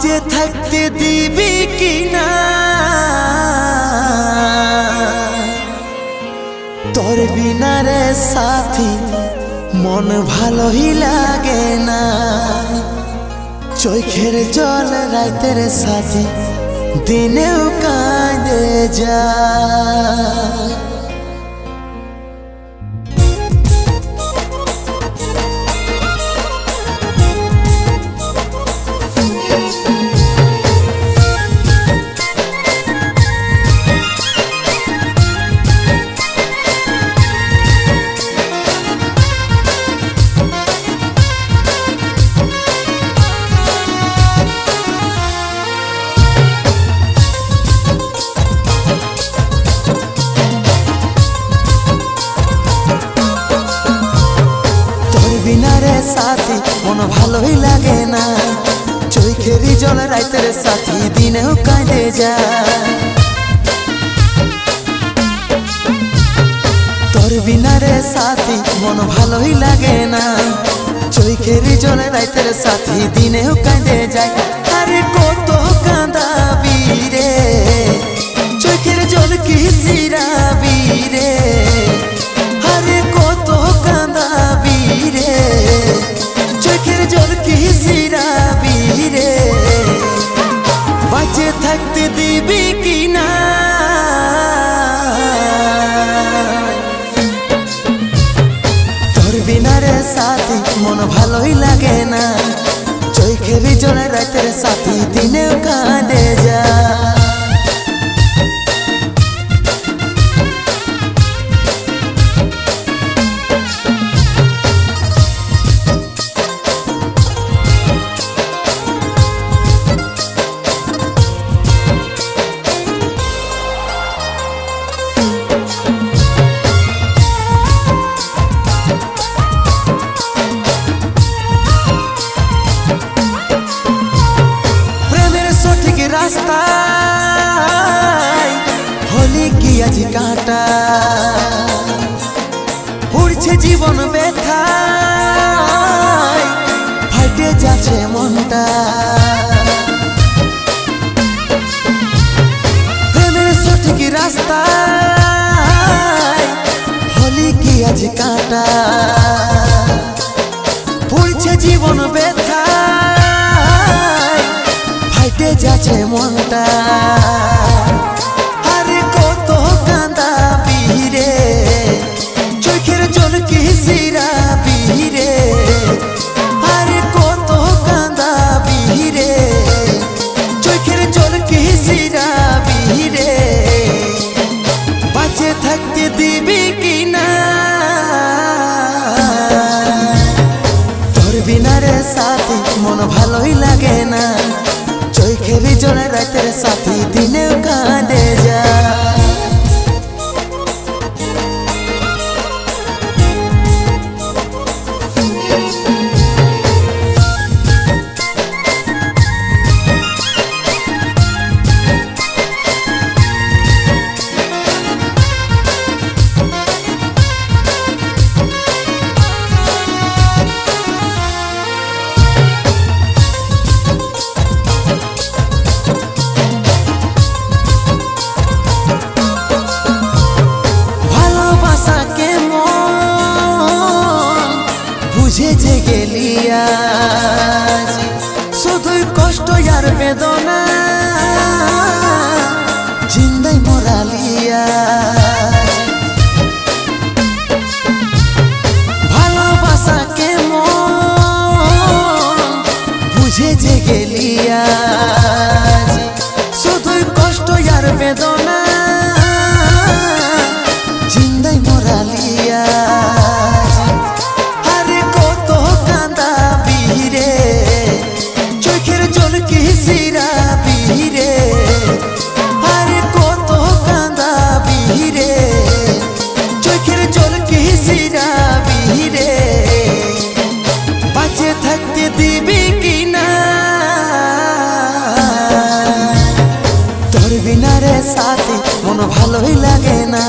বাঁচে থাকতে দিবি কিনা তোর বিনা রে সাথী মন ভালোই লাগে না। চোখের জল রাতের সাথী দিনেও কাঁদে যায়। সাথী মন ভালোই লাগে না। চোখের জল রাতের সাথী দিনেও কাঁদে যায়। তোর বিনা রে সাথী মন ভালোই লাগে না। চোখের জল রাতের সাথী দিনেও কাঁদে যায়। আরে কত কাঁদাবি রে চোখের জল কি সিরাবি রে। আরে কত কাঁদাবি রে চোখের জল কি সিরাবি রে। বাঁচে থাকতে দিবি কিনা তোর বিনা রে সাথী মন ভালোই লাগে না। চোখের জল রাতের সাথী দিনেও কাঁদে যায়। রাস্তায় হলি কি আজ কাটা উড়ছে জীবন ব্যথায় ফাটে যাচ্ছে মনটা। প্রেমের সঠিক রাস্তায় হলি কি আজ কাটা উড়ছে জীবন ব্যথায় ফাটে যাচ্ছে মনটা। আরে কত কাঁদাবি রে চোখের জল কি সিরাবি রে। আরে কত কাঁদাবি রে চোখের জল কি সিরাবি রে। বাঁচে থাকতে দিবি কিনা তোর বিনা রে সাথী মন ভালোই লাগে না। চোখের জল রাতের সাথী দিনেও কাঁদে যায়। বুঝেছে গেলিয়া শুধুই কষ্ট আর বেদনা জিন্দাই মরালিয়া। ভালোবাসা কেমন বুঝেছে গেলিয়া শুধুই কষ্ট আর বেদনা জিন্দাই মরালিয়া। চোখের জল কি সিরাবি রে। আরে কত কাঁদাবি রে চোখের জল কি সিরাবি রে। বাঁচে থাকতে দিবি কিনা তোর বিনা রে সাথী মন ভালোই লাগে না।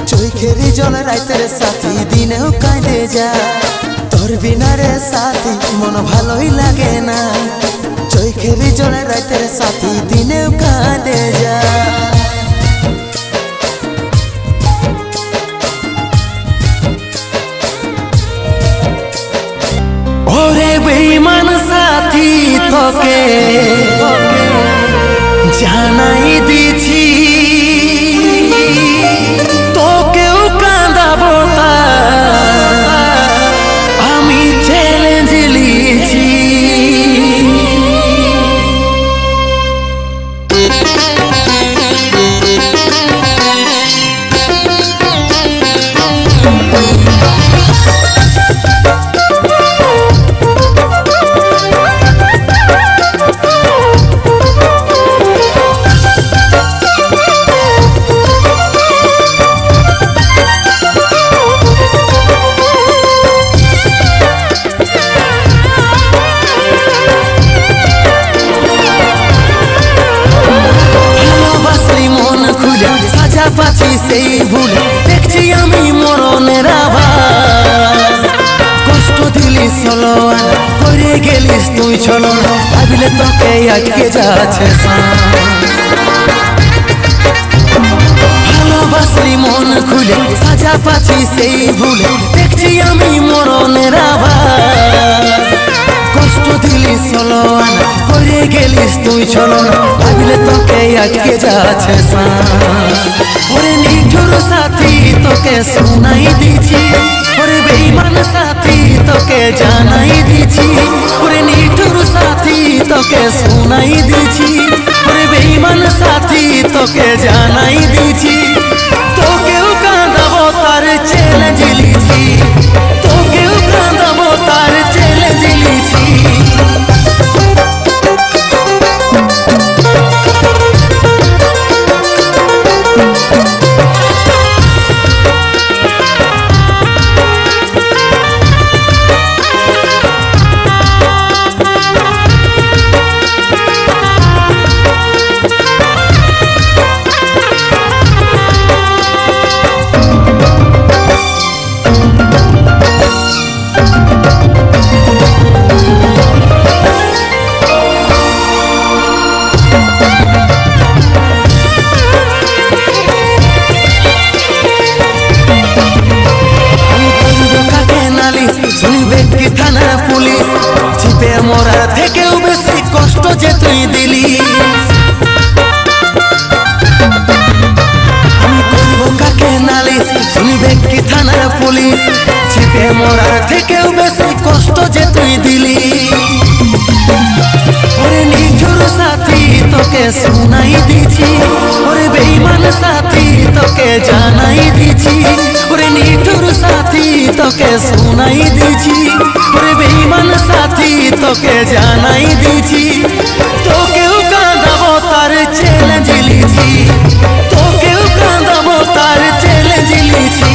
চোখের জল রাতের সাথী দিনেও কাঁদে যায়। তোর বিনা রে সাথী মন ভালোই লাগে না। চোখের জলে রাতের সাথী দিনেও কাঁদে যা ওরে বেঈমান সাথী তোকে জানাই দিছি তোকেও কাঁদাবো আমি চ্যালেঞ্জ লিছি পাচ্ছি সেই ভুল দেখছি আমি মরণের আভাস কষ্ট দিলিস চলো করে গেলিস তুই চলো ভাবিলে তোকে আটকে যাচ্ছে ভালোবাসলি মন খুলে সাজা পাচ্ছি সেই ভুল দেখছি আমি মরণের আভাস কষ্ট দিলিস চলো করে গেলিস তুই চলো ভাবিলে তোকে আটকে যাচ্ছে ওরে নিঠুর সাথী তোকে শোনাই দিছি ওরে বেঈমান সাথী তোকে জানাই দিছি ওরে নিঠুর সাথী তোকে শোনাই দিছি ওরে বেঈমান সাথী তোকে জানাই দিছি তোকেও কাঁদাবো তার চ্যালেঞ্জ লিছি তোকেও কাঁদাবো তার চ্যালেঞ্জ লিছি থানা পুলিশ চিপে মোরা থেকেও বেশি কষ্ট যে তুই দিলি আমি করব কাকে নালিশ শুনবে কি থানা পুলিশ চিপে মোরা থেকেও বেশি কষ্ট যে তুই দিলি ওরে নিঠুর সাথী তোকে শোনাই দিছি ওরে বেঈমান সাথী তোকে জানাই দিছি ওরে নিঠুর সাথী তোকে শোনাই দিছি ওরে বেঈমান সাথী তোকে জানাই দিছি তোকেও কাঁদাবো তার চ্যালেঞ্জ লিছি তোকেও কাঁদাবো তার চ্যালেঞ্জ লিছি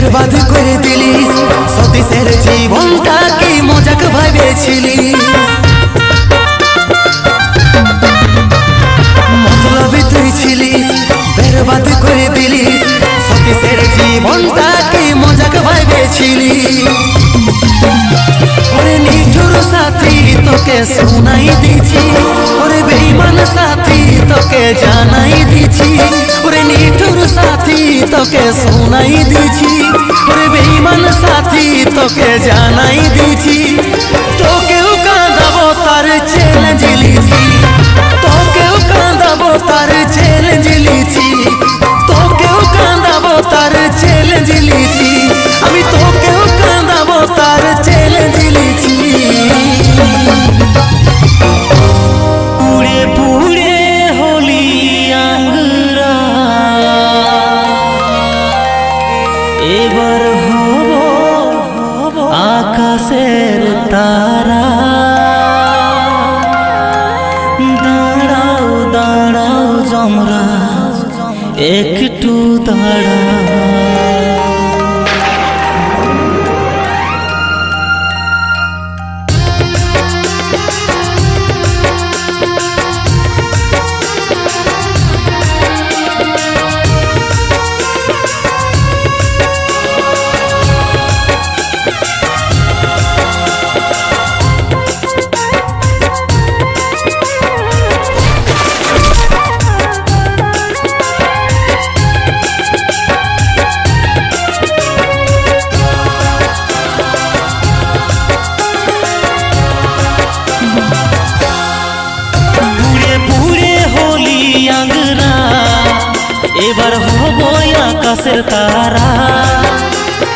বরবাদ করে দিলিস সতীশের জীবনটা কি মজাক ভেবেছিলিস মতলবে তুই ছিলিস বরবাদ করে দিলিস সতীশের জীবনটা কি মজাক ভেবেছিলিস ওরে নিঠুর সাথী তোকে শোনাই দিছি ওরে বেঈমান সাথী তোকে জানাই দিছি ওরে নিঠুর সাথী তোকে শোনাই দিছি ওরে বেঈমান সাথী তোকে জানাই দিছি তোকেও কাঁদাবো তার চ্যালেঞ্জ লিছি তোকেও কাঁদাবো তার চ্যালেঞ্জ লিছি তোকেও কাঁদাবো তার চ্যালেঞ্জ লিছি আমি তোকেও কাঁদাবো তার চ্যালেঞ্জ লিছি পুড়ে পুড়ে হলি আঙ্গুরা এবার হব আকাশের একটু দাঁড়া। এবার হব আকাশের তারা,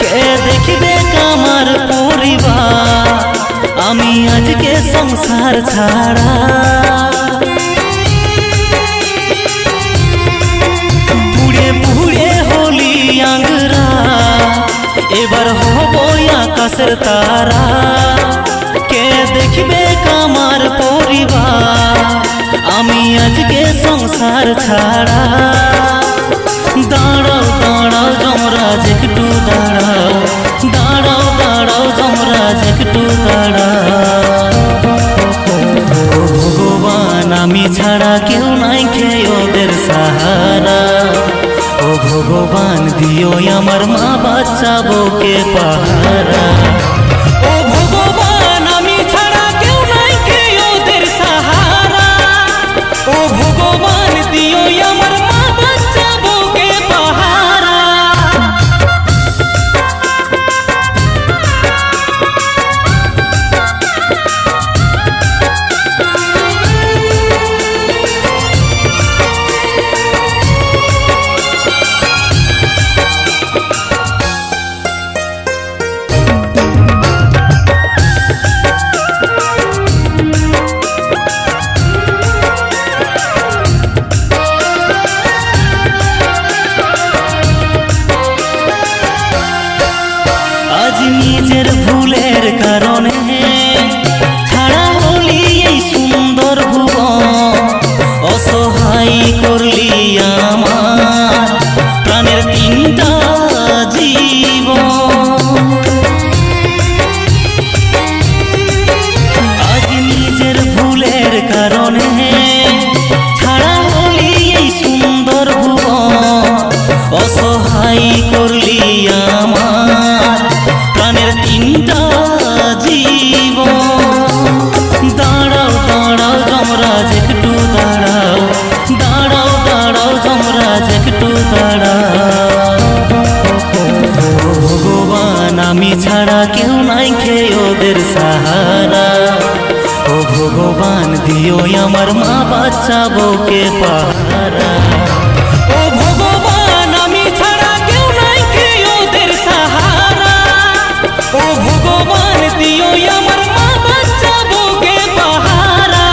কে দেখবে আমার পরিবার, আমি আজকে সংসার ছাড়া। পুড়ে পুড়ে হলি আঙ্গরা, এবার হব আকাশের তারা, কে দেখবে আমার পরিবার, আমি আজকে সংসার ছাড়া। দাঁড়াও দাঁড়াও যমরাজ একটু দাঁড়াও, দাঁড়াও দাঁড়াও যমরাজ একটু দাঁড়াও। ও ভগবান আমি ছাড়া কেউ নাই খেয়ে ওদের সাহারা, ও ভগবান দিও আমার মা বাচ্চা বউকে পাহারা। ও ভগবান আমি ছাড়া কেউ নাই খেয়ে ওদের সাহারা, ও ভগবান দিও আমার মা বাচ্চা বউকে পাহারা। আজ নিজের ভুলের কারণে ছাড়া হলি এই সুন্দর ভুবন, অসহায় করলি আমার প্রাণের তিনটা জীবন। আজ নিজের ভুলের কারণে ছাড়া হলি এই সুন্দর ভুবন, অসহায় করলি আমার প্রাণের তিনটা জীবন। দাঁড়াও দাঁড়াও যমরাজ একটু দাঁড়াও, দাঁড়াও দাঁড়াও যমরাজ একটু দাঁড়াও। ও ভগবান আমি ছাড়া কেউ নাই খেয়ে ওদের সাহারা, ও ভগবান দিও আমার মা বাচ্চা বউকে পাহারা। ও ভগবান আমি ছাড়া কেউ নাই খেয়ে ওদের সাহারা, ও ভগবান দিও আমার মা বাচ্চা বউকে পাহারা।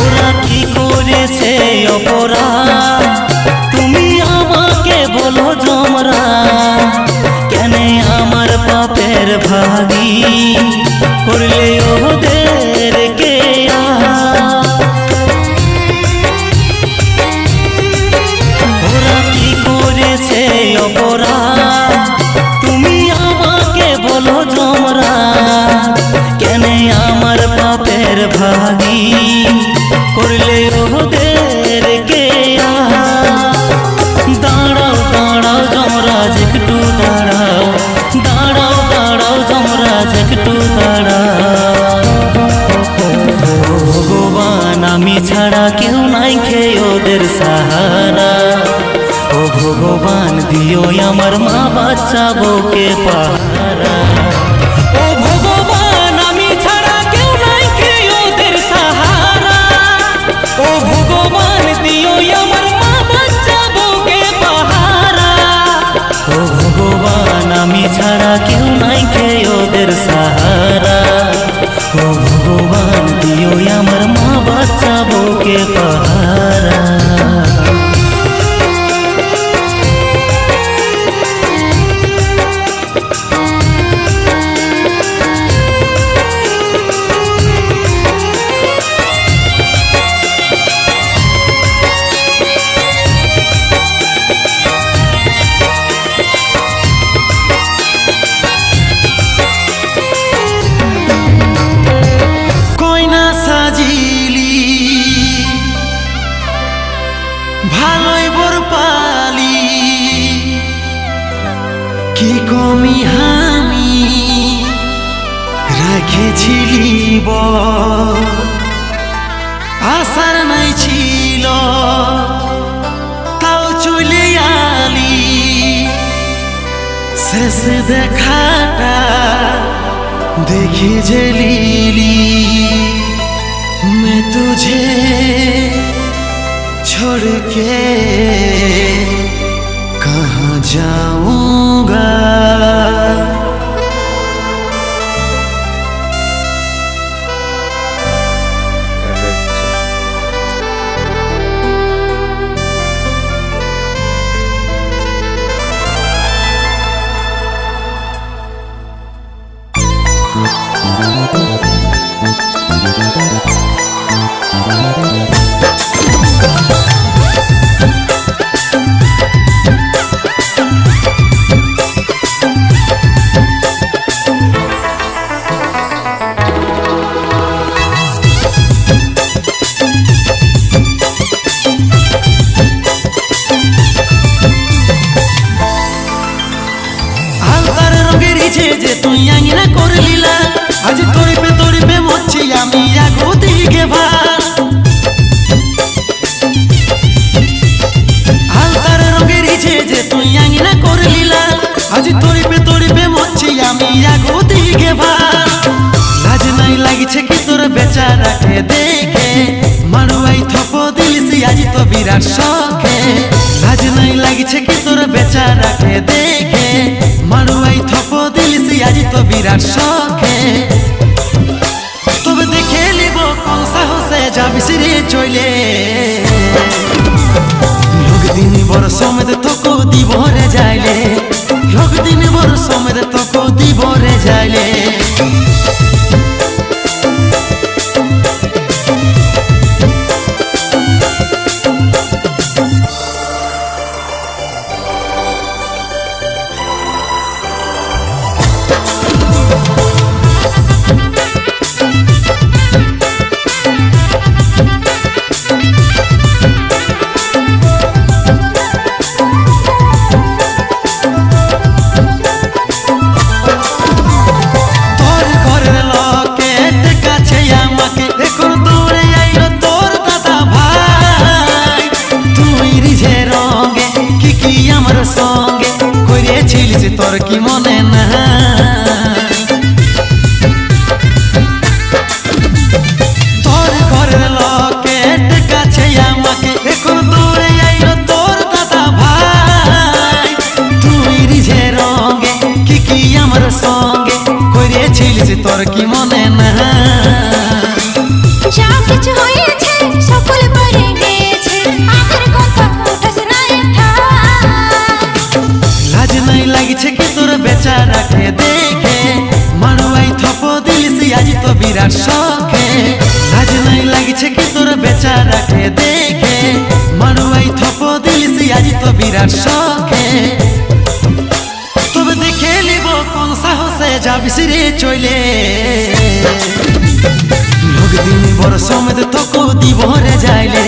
ওরা কি করেছে অপরাধ তুমি আমাকে বলো যমরা, কেন আমার পাপের ভাগী করলে ওদেরকে। ওরা কি করেছে অপরাধ তুমি আমাকে বলো যমরা, কেন আমার পাপের ভাগী করলে ওদেরকে। দাঁড়াও দাঁড়াও যমরাজ একটু দাঁড়াও, দাঁড়াও দাঁড়াও যমরাজ একটু দাঁড়াও। ও ভগবান আমি ছাড়া কেউ নাই খেয়ে ওদের সাহারা, ও ভগবান দিও আমার মা বাচ্চা বউকে পাহারা। ও ভগবান আমি ছাড়া কেউ নাই খেয়ে ওদের সাহারা, তুমি হামি রাখেছিলি আশার নাই ছিল তাও চলে আলি শেষ দেখাটা দেখি যে लीली मैं तुझे छोड़ के कहाँ जाऊंगा যে তুই আঙিনা করে লীলা আজ তরিপে মরছি আমি আগো দিকে ভার হালকার রঙের ইচ্ছে যে তুই আঙিনা করে লীলা আজ তরিপে মরছি আমি আগো দিকে ভার লাজ নাই লাগিছে কি তোর বেচারাকে দেখে মারুয়াই থপ দিলিসি আজ তো বিরাট শখে লাজ নাই লাগিছে কি তোর বেচারাকে দেখে মারুয়াই থপ দিলিসি আজ তো বিরাট শখে তবে দেখে লিব কোন সাহসে যাবিস রে চলে লোক দিন বড় সমেত তোকে দিব রে যাইলে লোক দিন বড় সমেত তোকে দিব রে যাইলে সঙ্গে করেছিলিস তোর কি মনে না তোর ঘরের লোকের কাছে আমাকে এখন দৌড়ে আইলো তোর দাদা ভাই তুই রিঝে রঙে কি আমার সঙ্গে করেছিলিস তোর কি মনে না যা কিছু হয়েছে সকল পরে গেছে আগের কথা উঠাস না লাজ নাই লাগিছে কি তোর বেচারাকে দেখে মারুয়াই থপ দিলিসি আজ তো বিরাট শখে লাজ নাই লাগিছে কি তোর বেচারাকে দেখে মারুয়াই থপ দিলিসি আজ তো বিরাট শখে তবে দেখে লিব কোন সাহসে যাবিস রে চলে লোক দিন বড় সমেত তোকে দিব রে যাইলে